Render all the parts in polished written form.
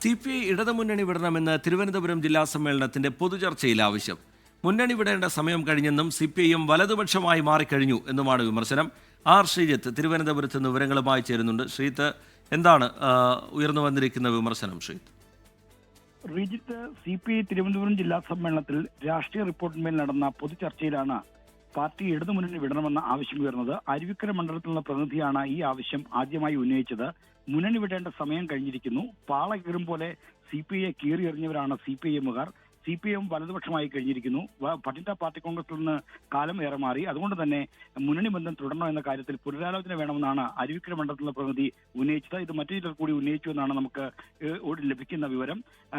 CPI ഇടതുമുന്നണി വിടണമെന്ന് തിരുവനന്തപുരം ജില്ലാ സമ്മേളനത്തിന്റെ പൊതുചർച്ചയിൽ ആവശ്യം. മുന്നണി വിടേണ്ട സമയം കഴിഞ്ഞെന്നും CPIയും വലതുപക്ഷമായി മാറിക്കഴിഞ്ഞു എന്നുമാണ് വിമർശനം. ആർ ശ്രീജിത്ത് തിരുവനന്തപുരത്ത് നിന്ന് വിവരങ്ങളുമായി ചേരുന്നുണ്ട്. ശ്രീജിത്ത്, എന്താണ് ഉയർന്നു വന്നിരിക്കുന്ന വിമർശനം? ശ്രീജിത്ത്, CPI തിരുവനന്തപുരം ജില്ലാ സമ്മേളനത്തിൽ രാഷ്ട്രീയ റിപ്പോർട്ടിന്മേൽ നടന്ന പൊതുചർച്ചയിലാണ് പാർട്ടി ഇടതുമുന്നണി വിടണമെന്ന ആവശ്യം ഉയർന്നത്. അരുവിക്കര മണ്ഡലത്തിലുള്ള പ്രതിനിധിയാണ് ഈ ആവശ്യം ആദ്യമായി ഉന്നയിച്ചത്. മുന്നണി വിടേണ്ട സമയം കഴിഞ്ഞിരിക്കുന്നു. പാള കീറും പോലെ CPIയെ കീറിയെറിഞ്ഞവരാണ് CPIഎമ്മുകാർ. CPIഎം വലതുപക്ഷമായി കഴിഞ്ഞിരിക്കുന്നു. ഭട്ടിണ്ട പാർട്ടി കോൺഗ്രസിൽ നിന്ന് കാലം ഏറെ മാറി. അതുകൊണ്ട് തന്നെ മുന്നണി ബന്ധം തുടരണോ എന്ന കാര്യത്തിൽ പുനരാലോചന വേണമെന്നാണ് അരുവിക്കര മണ്ഡലത്തിലുള്ള പ്രതിനിധി ഉന്നയിച്ചത്. ഇത് മറ്റു ചിലർ കൂടി ഉന്നയിച്ചു എന്നാണ് നമുക്ക് ലഭിക്കുന്ന വിവരം.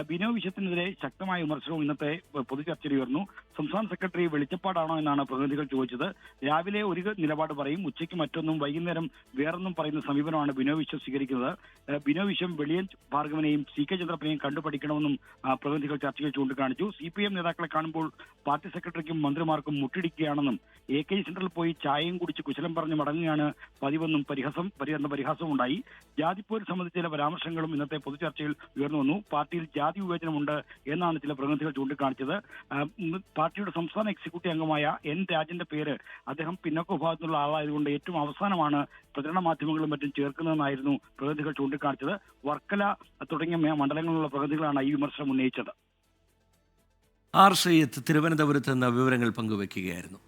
ബിനോയ് വിശ്വത്തിനെതിരെ ശക്തമായ വിമർശനവും ഇന്നത്തെ പൊതുചർച്ചയിൽ ഉയർന്നു. സംസ്ഥാന സെക്രട്ടറി വെളിച്ചപ്പാടാണോ എന്നാണ് പ്രതിനിധികൾ ചോദിച്ചത്. രാവിലെ ഒരു നിലപാട് പറയും, ഉച്ചയ്ക്ക് മറ്റൊന്നും, വൈകുന്നേരം വേറൊന്നും പറയുന്ന സമീപനമാണ് ബിനോയ് വിശ്വം സ്വീകരിക്കുന്നത്. ബിനോയ് വിശ്വം വെളിയൻ ഭാർഗവനെയും CK ചന്ദ്രപ്പനെയും കണ്ടുപഠിക്കണമെന്നും പ്രതിനിധികൾ ചർച്ചയിൽ ചൂണ്ടിക്കാണിച്ചു. CPIഎം നേതാക്കളെ കാണുമ്പോൾ പാർട്ടി സെക്രട്ടറിക്കും മന്ത്രിമാർക്കും മുട്ടിടിക്കുകയാണെന്നും AK സെന്ററിൽ പോയി ചായയും കുടിച്ച് കുശലം പറഞ്ഞ് മടങ്ങുകയാണ് പതിവെന്നും പരിഹാസവും ഉണ്ടായി. ജാതിപ്പോര് സംബന്ധിച്ച ചില പരാമർശങ്ങളും ഇന്നത്തെ പൊതുചർച്ചയിൽ ഉയർന്നു വന്നു. പാർട്ടിയിൽ ജാതി വിവേചനമുണ്ട് എന്നാണ് ചില പ്രതിനിധികൾ ചൂണ്ടിക്കാണിച്ചത്. പാർട്ടിയുടെ സംസ്ഥാന എക്സിക്യൂട്ടീവ് അംഗമായ N രാജന്റെ പേര് അദ്ദേഹം പിന്നോക്ക വിഭാഗത്തിലുള്ള ആളായതുകൊണ്ട് ഏറ്റവും അവസാനമാണ് പ്രചരണ മാധ്യമങ്ങളും മറ്റും ചേർക്കുന്നതെന്നായിരുന്നു പ്രതിനിധികൾ ചൂണ്ടിക്കാണിച്ചത്. വർക്കല തുടങ്ങിയ മണ്ഡലങ്ങളിലുള്ള പ്രതിനിധികളാണ് ഈ വിമർശനം ഉന്നയിച്ചത്. ആർ ശ്രീജിത്ത് തിരുവനന്തപുരത്ത് നിന്ന് വിവരങ്ങൾ പങ്കുവയ്ക്കുകയായിരുന്നു.